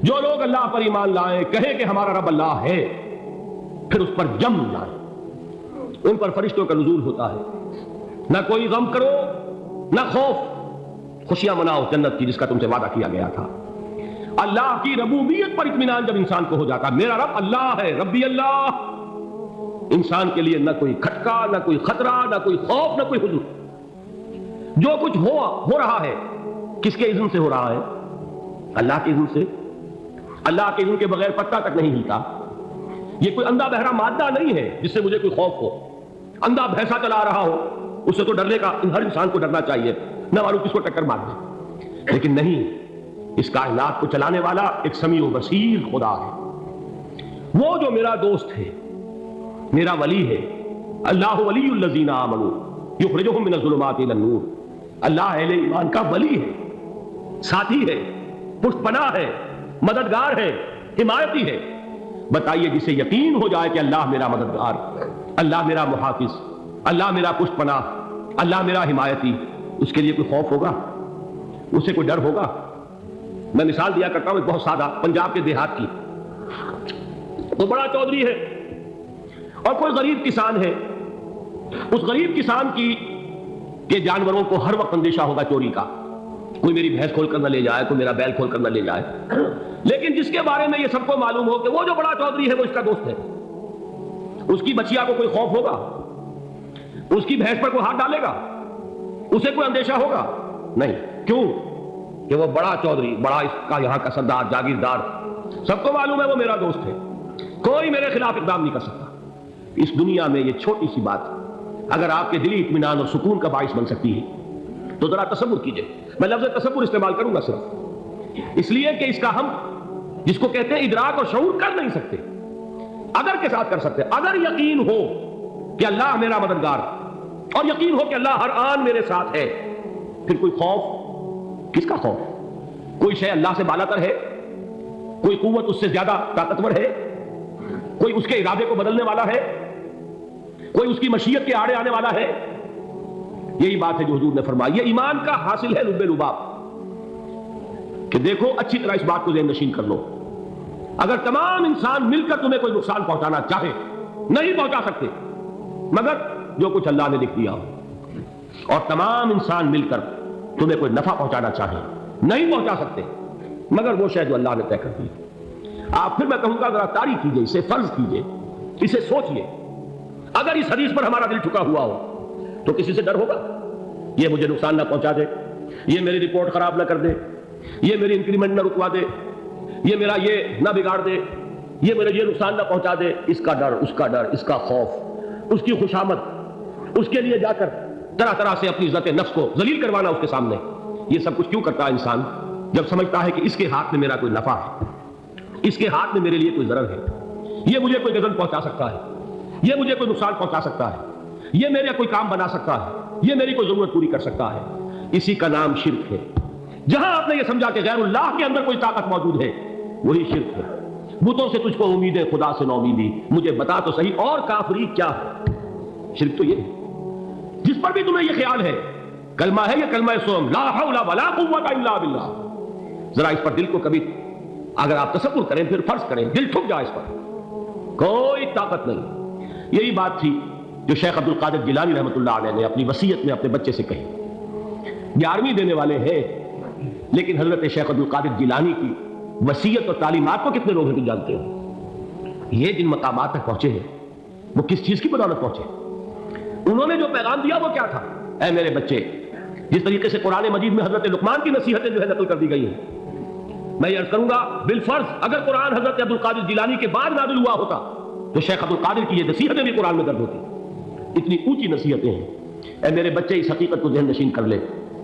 جو لوگ اللہ پر ایمان لائیں، کہیں کہ ہمارا رب اللہ ہے، پھر اس پر جم لائیں، ان پر فرشتوں کا نزول ہوتا ہے، نہ کوئی غم کرو نہ خوف، خوشیاں مناؤ جنت کی جس کا تم سے وعدہ کیا گیا تھا۔ اللہ کی ربوبیت پر اطمینان جب انسان کو ہو جاتا، میرا رب اللہ ہے، ربی اللہ، انسان کے لیے نہ کوئی کھٹکا، نہ کوئی خطرہ، نہ کوئی خوف، نہ کوئی حزن۔ جو کچھ ہو رہا ہے کس کے اذن سے ہو رہا ہے؟ اللہ کے اذن سے۔ اللہ کے اذن کے بغیر پتہ تک نہیں ہلتا۔ یہ کوئی اندھا بہرا مادہ نہیں ہے جس سے مجھے کوئی خوف ہو۔ اندھا بھینسا چلا رہا ہو اس سے تو ڈرنے کا ہر انسان کو ڈرنا چاہیے، نہ معلوم کس کو ٹکر مار دے، لیکن نہیں، اس کائنات کو چلانے والا ایک سمیع و بصیر خدا ہے۔ وہ جو میرا دوست ہے، میرا ولی ہے، اللہ ولی الذین آمنوا یخرجہم من الظلمات الی النور، اللہ اہل ایمان کا ولی ہے، ساتھی ہے، پشت پناہ ہے، مددگار ہے، حمایتی ہے۔ بتائیے جسے یقین ہو جائے کہ اللہ میرا مددگار، اللہ میرا محافظ، اللہ میرا پشت پناہ، اللہ میرا حمایتی، اس کے لیے کوئی خوف ہوگا؟ اسے کوئی ڈر ہوگا؟ میں مثال دیا کرتا ہوں ایک بہت سادہ، پنجاب کے دیہات کی۔ وہ بڑا چودھری ہے اور کوئی غریب کسان ہے، اس غریب کسان کی کہ جانوروں کو ہر وقت اندیشہ ہوگا چوری کا، کوئی میری بھینس کھول کر نہ لے جائے، کوئی میرا بیل کھول کر نہ لے جائے، لیکن جس کے بارے میں یہ سب کو معلوم ہو کہ وہ جو بڑا چودھری ہے وہ اس کا دوست ہے، اس کی بچیا کو کوئی خوف ہوگا؟ اس کی بھینس پر کوئی ہاتھ ڈالے گا؟ اسے کوئی اندیشہ ہوگا؟ نہیں۔ کیوں؟ کہ وہ بڑا چودھری، بڑا اس کا یہاں کا سردار، جاگیردار، سب کو معلوم ہے وہ میرا دوست ہے، کوئی میرے خلاف اقدام نہیں کر سکتا۔ اس دنیا میں یہ چھوٹی سی بات اگر آپ کے دلی اطمینان اور سکون کا باعث بن سکتی ہے تو ذرا تصور کیجئے۔ میں لفظ تصور استعمال کروں گا صرف اس لیے کہ اس کا ہم جس کو کہتے ہیں ادراک اور شعور کر نہیں سکتے، اگر کے ساتھ کر سکتے۔ اگر یقین ہو کہ اللہ میرا مددگار اور یقین ہو کہ اللہ ہر آن میرے ساتھ ہے، پھر کوئی خوف؟ کس کا خوف؟ کوئی شے اللہ سے بالا تر ہے؟ کوئی قوت اس سے زیادہ طاقتور ہے؟ کوئی اس کے ارادے کو بدلنے والا ہے؟ کوئی اس کی مشیت کے آڑے آنے والا ہے؟ یہی بات ہے جو حضور نے فرمائی۔ یہ ایمان کا حاصل ہے لب لباب، کہ دیکھو اچھی طرح اس بات کو ذہن نشین کر لو، اگر تمام انسان مل کر تمہیں کوئی نقصان پہنچانا چاہے نہیں پہنچا سکتے مگر جو کچھ اللہ نے لکھ دیا ہو، اور تمام انسان مل کر تمہیں کوئی نفع پہنچانا چاہے نہیں پہنچا سکتے مگر وہ شے جو اللہ نے طے کر دی۔ آپ پھر میں کہوں گا ذرا طاری کیجئے، اسے فرض کیجئے، اسے سوچئے، اگر اس حدیث پر ہمارا دل ٹھکا ہوا ہو تو کسی سے ڈر ہوگا؟ یہ مجھے نقصان نہ پہنچا دے، یہ میری رپورٹ خراب نہ کر دے، یہ میری انکریمنٹ نہ رکوا دے، یہ میرا یہ نہ بگاڑ دے، یہ میرے یہ نقصان نہ پہنچا دے، اس کا ڈر، اس کا ڈر، اس کا خوف، اس کی خوشامد، اس کے لیے جا کر طرح طرح سے اپنی عزت نفس کو ذلیل کروانا اس کے سامنے۔ یہ سب کچھ کیوں کرتا ہے انسان؟ جب سمجھتا ہے کہ اس کے ہاتھ میں میرا کوئی نفع ہے، اس کے ہاتھ میں میرے لیے کوئی ضرر ہے، یہ مجھے کوئی غضب پہنچا سکتا ہے، یہ مجھے کوئی نقصان پہنچا سکتا ہے، یہ میرا کوئی کام بنا سکتا ہے، یہ میری کوئی ضرورت پوری کر سکتا ہے، اسی کا نام شرک ہے۔ جہاں آپ نے یہ سمجھا کہ غیر اللہ کے اندر کوئی طاقت موجود ہے وہی شرک ہے۔ بتوں سے تجھ کو امید ہے، خدا سے نومیدی، مجھے بتا تو صحیح اور کافری کیا ہے؟ شرک تو یہ ہے۔ جس پر بھی تمہیں یہ خیال ہے کلمہ ہے یہ کلمہ سوم، لا حول ولا قوت الا باللہ، ذرا اس پر دل کو کبھی اگر آپ تصور کریں، پھر فرض کریں، دل ٹھک جائے اس پر، کوئی طاقت نہیں۔ یہی بات تھی جو شیخ عبد القادر جیلانی رحمۃ اللہ علیہ نے اپنی وصیت میں اپنے بچے سے کہی۔ 11ویں دینے والے ہیں لیکن حضرت شیخ عبد القادر جیلانی کی وصیت اور تعلیمات کو کتنے لوگ ہیں تم جانتے ہو؟ یہ جن مقامات تک پہنچے ہیں وہ کس چیز کی بدولت پہنچے؟ انہوں نے جو پیغام دیا وہ کیا تھا؟ اے میرے بچے، جس طریقے سے قرآن مجید میں حضرت لقمان کی نصیحتیں جو ہے نقل کر دی گئی ہیں، میں یہ عرض کروں گا بالفرض اگر قرآن حضرت عبد القادر جیلانی کے بعد نازل ہوا ہوتا تو شیخ عبد القادر کی یہ نصیحتیں بھی قرآن میں درج ہوتی۔ اتنی اونچی نصیحتیں ہیں۔ اے میرے بچے، اس حقیقت کو ذہن نشین کر لے،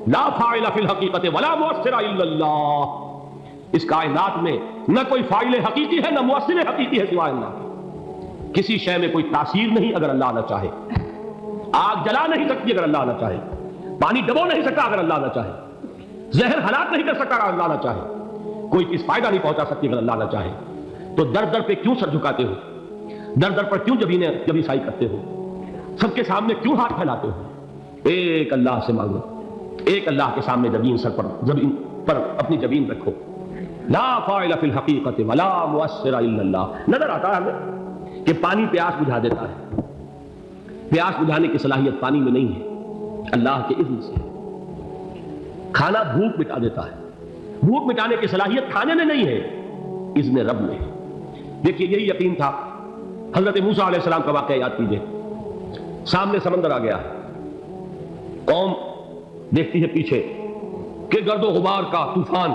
لا فاعل فی الحقیقت ولا مؤثر الا اللہ، اس کائنات میں نہ کوئی فاعل حقیقی ہے نہ مؤثر حقیقی ہے سوائے اللہ۔ کسی شے میں کوئی تاثیر نہیں اگر اللہ نہ چاہے، آگ جلا نہیں سکتی اگر اللہ نہ چاہے، پانی ڈبو نہیں سکتا اگر اللہ نہ چاہے، زہر ہلاک نہیں کر سکتا اگر اللہ نہ چاہے، کوئی چیز فائدہ نہیں پہنچا سکتی اگر اللہ نہ چاہے۔ تو در در پہ کیوں سر جھکاتے ہو؟ در در پر کیوں جبیں سائی کرتے ہو؟ سب کے سامنے کیوں ہاتھ پھیلاتے ہو؟ ایک اللہ سے مانگو، ایک اللہ کے سامنے زمین پر اپنی زمین رکھو، لا فاعل فی الحقیقت ولا مؤثر الا اللہ. نظر آتا ہے ہمیں کہ پانی پیاس بجھا دیتا ہے. پیاس بجھانے کی صلاحیت پانی میں نہیں ہے، اللہ کے اذن سے. کھانا بھوک مٹا دیتا ہے، بھوک مٹانے کی صلاحیت کھانے میں نہیں ہے، اذن رب میں. دیکھیے یہی یقین تھا. حضرت موسیٰ علیہ السلام کا واقعہ یاد کیجئے. سامنے سمندر آ گیا، قوم دیکھتی ہے پیچھے کہ گرد و غبار کا طوفان.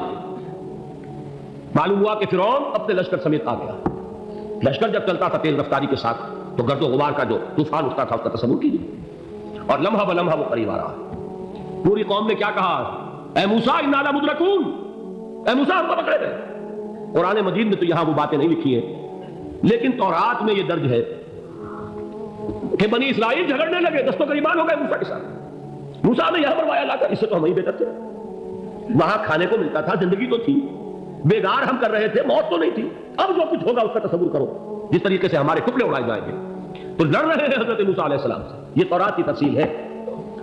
معلوم ہوا کہ فرعون اپنے لشکر سمیت آ گیا. لشکر جب چلتا تھا تیز رفتاری کے ساتھ تو گرد و غبار کا جو طوفان اٹھتا تھا اس کا تصور کیجیے، اور لمحہ بلمحہ وہ قریب آ رہا ہے. پوری قوم نے کیا کہا؟ اے موسیٰ انا لمدرکون، اے موسیٰ ہم کو پکڑے گئے. قرآن مجید میں تو یہاں وہ باتیں نہیں لکھی ہیں، لیکن تورات میں یہ درج ہے کہ بنی اسرائیل جھگڑنے لگے، دست و گریبان ہو گئے موسیٰ کے ساتھ. موسیٰ نے یہاں فرمایا لا کر، اس سے تو ہم ہی بہتر تھے. وہاں کھانے کو ملتا تھا، زندگی تو تھی، بیگار ہم کر رہے تھے، موت تو نہیں تھی. اب جو کچھ ہوگا اس کا تصور کرو، جس طریقے سے ہمارے ٹکڑے اڑائے جائیں گے. تو لڑ رہے ہیں حضرت موسیٰ علیہ السلام سے. یہ تورات کی تفصیل ہے.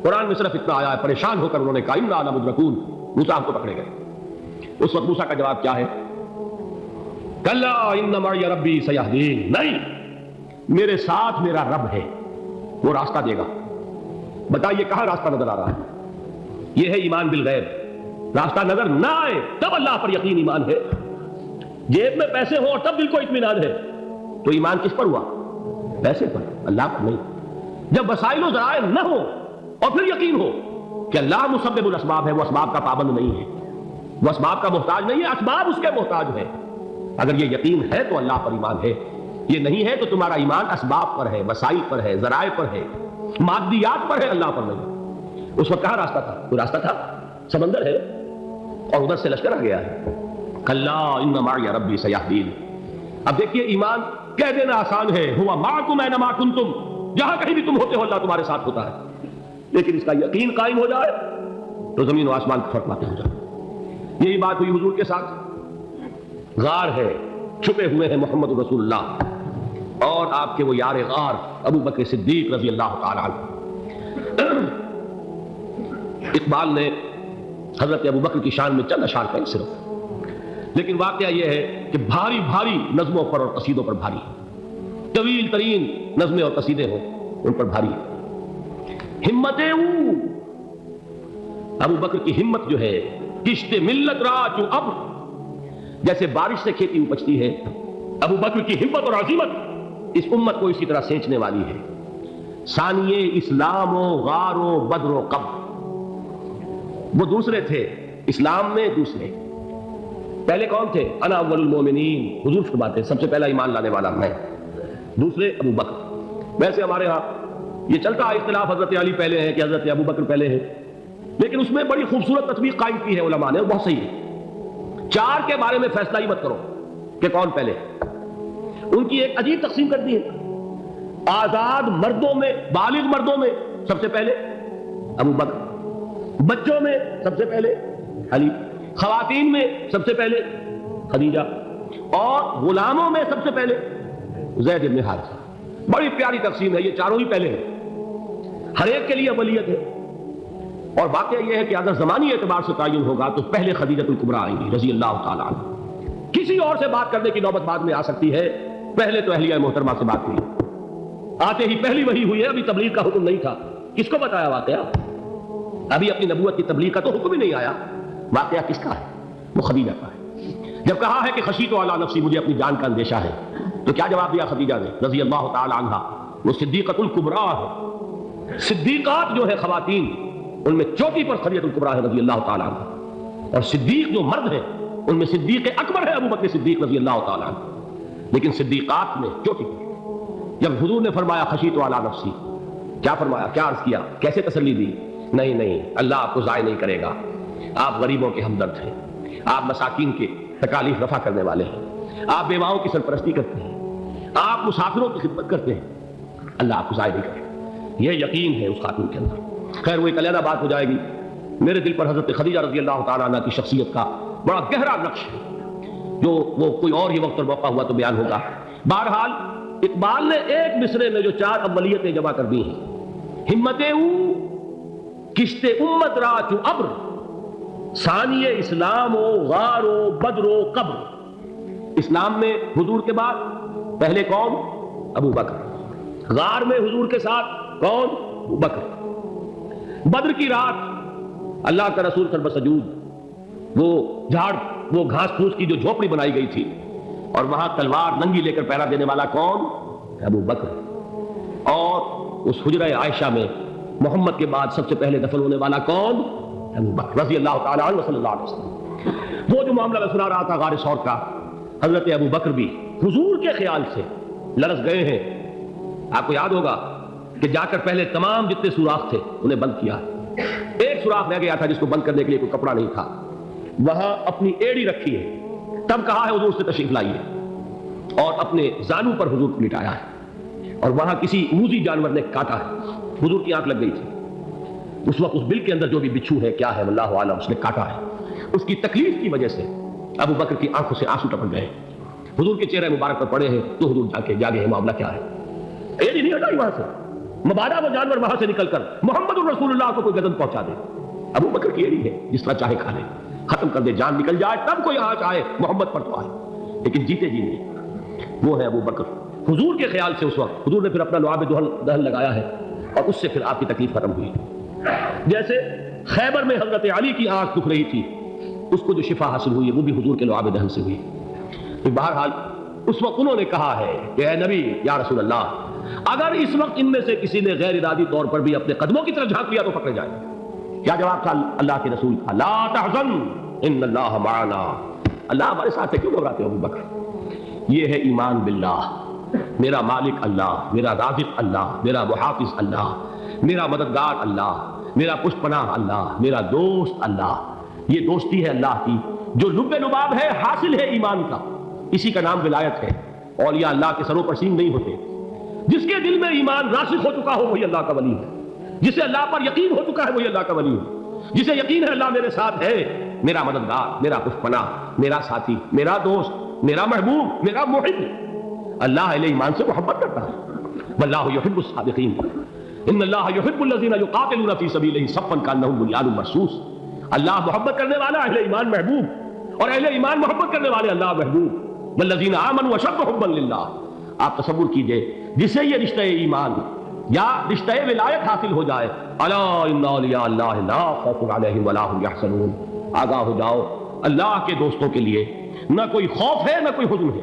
قرآن میں صرف اتنا آیا ہے، پریشان ہو کر انہوں نے کہا انا لمدرکون، موسیٰ ہم کو پکڑے گئے. اس وقت موسیٰ کا جواب کیا ہے؟ کلا ان معی ربی سیہدین. نہیں، میرے ساتھ میرا رب ہے، وہ راستہ دے گا. بتائیے کہاں راستہ نظر آ رہا ہے؟ یہ ہے ایمان بالغیب. راستہ نظر نہ آئے تب اللہ پر یقین ایمان ہے. جیب میں پیسے ہوں اور تب دل کو اطمینان ہے تو ایمان کس پر ہوا؟ پیسے پر، اللہ پر نہیں. جب وسائل و ذرائع نہ ہو اور پھر یقین ہو کہ اللہ مسبب الاسباب ہے، وہ اسباب کا پابند نہیں ہے، وہ اسباب کا محتاج نہیں ہے، اسباب اس کے محتاج ہے. اگر یہ یقین ہے تو اللہ پر ایمان ہے. یہ نہیں ہے تو تمہارا ایمان اسباب پر ہے، وسائل پر ہے، ذرائع پر ہے، مادیات پر ہے، اللہ پر نہیں. اس وقت کہاں راستہ تھا؟ کوئی راستہ تھا؟ سمندر ہے اور ادھر سے لشکر آ گیا ہے. کلا ان معی ربی سیہدین. اب دیکھیے ایمان کہہ دینا آسان ہے، ہوا معکم اینما کنتم، جہاں کہیں بھی تم ہوتے ہو اللہ تمہارے ساتھ ہوتا ہے. لیکن اس کا یقین قائم ہو جائے تو زمین و آسمان کا فرق واقع ہو جائے. یہی بات ہوئی حضور کے ساتھ. غار ہے، چھپے ہوئے ہیں محمد رسول اللہ اور آپ کے وہ یار غار ابو بکر صدیق رضی اللہ تعالیٰ عنہ. اقبال نے حضرت ابو بکر کی شان میں چند اشعار کہیں صرف، لیکن واقعہ یہ ہے کہ بھاری بھاری نظموں پر اور قصیدوں پر بھاری، طویل ترین نظمیں اور قصیدے ہوں ان پر بھاری. ہمتیں ابو بکر کی ہمت جو ہے، کشت ملت را چو ابر، جیسے بارش سے کھیتی اپجتی ہے، ابو بکر کی ہمت اور عظیمت اس امت کو اسی طرح سینچنے والی ہے. ثانیے اسلام و غار و بدر و قبر، وہ دوسرے تھے اسلام میں، دوسرے. پہلے کون تھے؟ انا اول المومنین، حضور فرماتے ہیں سب سے پہلا ایمان لانے والا میں. دوسرے ابو بکر. ویسے ہمارے ہاں یہ چلتا ہے اختلاف، حضرت علی پہلے ہیں کہ حضرت ابو بکر پہلے ہیں، لیکن اس میں بڑی خوبصورت تطبیق قائم کی ہے علماء نے، اور بہت صحیح ہے. چار کے بارے میں فیصلہ ہی مت کرو کہ کون پہلے. ان کی ایک عجیب تقسیم کر دی ہے. آزاد مردوں میں، بالغ مردوں میں سب سے پہلے ابو بکر، بچوں میں سب سے پہلے علی، خواتین میں سب سے پہلے خدیجہ، اور غلاموں میں سب سے پہلے زید بن حارثہ. بڑی پیاری تقسیم ہے. یہ چاروں ہی پہلے ہیں، ہر ایک کے لیے اولیت ہے. اور واقعہ یہ ہے کہ اگر زمانی اعتبار سے تعین ہوگا تو پہلے خدیجہ الکبریٰ آئیں گی رضی اللہ تعالیٰ عنہ. کسی اور سے بات کرنے کی نوبت بعد میں آ سکتی ہے، پہلے تو اہلیہ محترمہ سے بات ہوئی. آتے ہی پہلی وحی ہوئی ہے، ابھی تبلیغ کا حکم نہیں تھا. کس کو بتایا واقعہ؟ ابھی اپنی نبوت کی تبلیغ کا تو حکم ہی نہیں آیا. واقعہ کس کا ہے؟ وہ خدیجہ کا ہے. جب کہا ہے کہ خشیت علی نفسی، مجھے اپنی جان کا اندیشہ ہے، تو کیا جواب دیا خدیجہ نے رضی اللہ تعالی عنہا؟ وہ صدیقۃ الکبریٰ ہے. صدیقات جو ہے خواتین، ان میں چوٹی پر خدیجہ الکبریٰ ہے رضی اللہ تعالی عنہ. اور صدیق جو مرد ہے ان میں صدیق اکبر ہے ابو بکر صدیق رضی اللہ تعالی عنہ. لیکن صدیقات میں چوٹی پر. جب حضور نے فرمایا خشیت علی نفسی، کیا فرمایا؟ کیا عرض کیا؟ کیسے تسلی دی؟ نہیں نہیں، اللہ آپ کو ضائع نہیں کرے گا. آپ غریبوں کے ہمدرد ہیں، آپ مساکین کے تکالیف رفع کرنے والے ہیں، آپ بیواؤں کی سرپرستی کرتے ہیں، آپ مسافروں کی خدمت کرتے ہیں، اللہ آپ کو ضائع نہیں کرے گا. یہ یقین ہے اس خاتون کے اندر. خیر وہ ایک علیحدہ بات ہو جائے گی. میرے دل پر حضرت خدیجہ رضی اللہ تعالیٰ عنہ کی شخصیت کا بڑا گہرا نقش ہے، جو وہ کوئی اور ہی وقت اور موقع ہوا تو بیان ہوگا. بہرحال اقبال نے ایک مصرے میں جو چار اولیتیں جمع کر دی ہیں، ہمتیں کشت امت را چو ابر، ثانی اسلام ہو، غار ہو، بدر ہو، قبر۔ اسلام میں حضور کے بعد پہلے کون؟ ابو بکر۔ غار میں حضور کے ساتھ کون؟ ابو بکر۔ بدر کی رات اللہ کا رسول خلف سجود، وہ گھاس پھوس کی جو جھوپڑی بنائی گئی تھی، اور وہاں تلوار ننگی لے کر پہرا دینے والا کون؟ ابو بکر۔ اور اس حجرہ عائشہ میں محمد کے بعد سب سے پہلے دفن ہونے والا کون؟ ابو بکر رضی اللہ تعالیٰ عنہ صلی اللہ علیہ وسلم۔ وہ جو معاملہ میں سنا رہا تھا غار ثور کا، حضرت ابو بکر بھی حضور کے خیال سے لرز گئے ہیں۔ آپ کو یاد ہوگا کہ جا کر پہلے تمام جتنے سوراخ تھے انہیں بند کیا، ایک سوراخ رہ گیا تھا جس کو بند کرنے کے لیے کوئی کپڑا نہیں تھا، وہاں اپنی ایڑی رکھی ہے، تب کہا ہے حضور سے تشریف لائیے، اور اپنے زانو پر حضور کو لٹایا ہے، اور وہاں کسی موذی جانور نے کاٹا ہے، حضور کی آنکھ لگ گئی تھی، اس وقت اس بل کے اندر جو بھی بچھو ہے کیا ہے واللہ عالم، اس نے کاٹا ہے، اس کی تکلیف کی وجہ سے ابو بکر کی آنکھوں سے آنسو ٹپک گئے، حضور کے چہرے مبارک پر پڑے ہیں، تو حضور جاگے ہیں، معاملہ کیا ہے؟ ایڑی نہیں ہٹائی وہاں سے، مبادا وہ جانور وہاں سے نکل کر محمد الرسول اللہ کو کوئی گدن پہنچا دے، ابو بکر کی ایڑی ہے، جس طرح چاہے کھا لے، ختم کر دے، جان نکل جائے تب کوئی آنچ آئے، محمد پر تو آئے، لیکن جیتے جی نہیں۔ وہ ہے ابو بکر حضور کے خیال سے۔ اس وقت حضور نے پھر اپنا لعاب دہن لگایا ہے، اور اس سے پھر آپ کی تکلیف ختم ہوئی۔ جیسے خیبر میں حضرت علی کی آنکھ دکھ رہی تھی، اس کو جو شفا حاصل ہوئی وہ بھی حضور کے لعاب دہن سے ہوئی۔ بہرحال اس وقت انہوں نے کہا ہے کہ اے نبی یا رسول اللہ، اگر اس وقت ان میں سے کسی نے غیر ارادی طور پر بھی اپنے قدموں کی طرف جھانک لیا تو پکڑے جائیں۔ کیا جواب تھا اللہ کے رسول کا؟ لا تحزن ان اللہ معنا، اللہ ہمارے ساتھ ہے، کیوں گھبراتے ہو ابو بکر؟ یہ ہے ایمان باللہ، میرا مالک اللہ، میرا رازق اللہ، میرا محافظ اللہ، میرا مددگار اللہ، میرا پشت پناہ اللہ، میرا دوست اللہ۔ یہ دوستی ہے اللہ کی جو لب لباب ہے، حاصل ہے ایمان کا، اسی کا نام ولایت ہے۔ اولیاء اللہ کے سروں پر سینگ نہیں ہوتے، جس کے دل میں ایمان راسخ ہو چکا ہو وہی اللہ کا ولی ہے، جسے اللہ پر یقین ہو چکا ہے وہی اللہ کا ولی ہے، جسے یقین ہے اللہ میرے ساتھ ہے، میرا مددگار، میرا پشت پناہ، میرا ساتھی، میرا دوست، میرا محبوب، میرا محب۔ اللہ اہل ایمان سے محبت کرتا ہے، واللہ یحب الصادقین، ان اللہ یحب الذین یقاتلون فی سبیلہ صفا کانہم بنیان مرصوص۔ اللہ محبت کرنے والا، اہل ایمان محبوب، اور اہل ایمان محبت کرنے والے اللہ محبوب۔ والذین آمنوا اشد حبا للہ۔ آپ تصور کیجئے جسے یہ رشتہ ایمان یا رشتہ ولایت حاصل ہو جائے، الا ان اولیاء اللہ لا خوف علیہم ولا هم یحزنون، آگاہ ہو جاؤ اللہ کے دوستوں کے لیے نہ کوئی خوف ہے نہ کوئی حزن ہے۔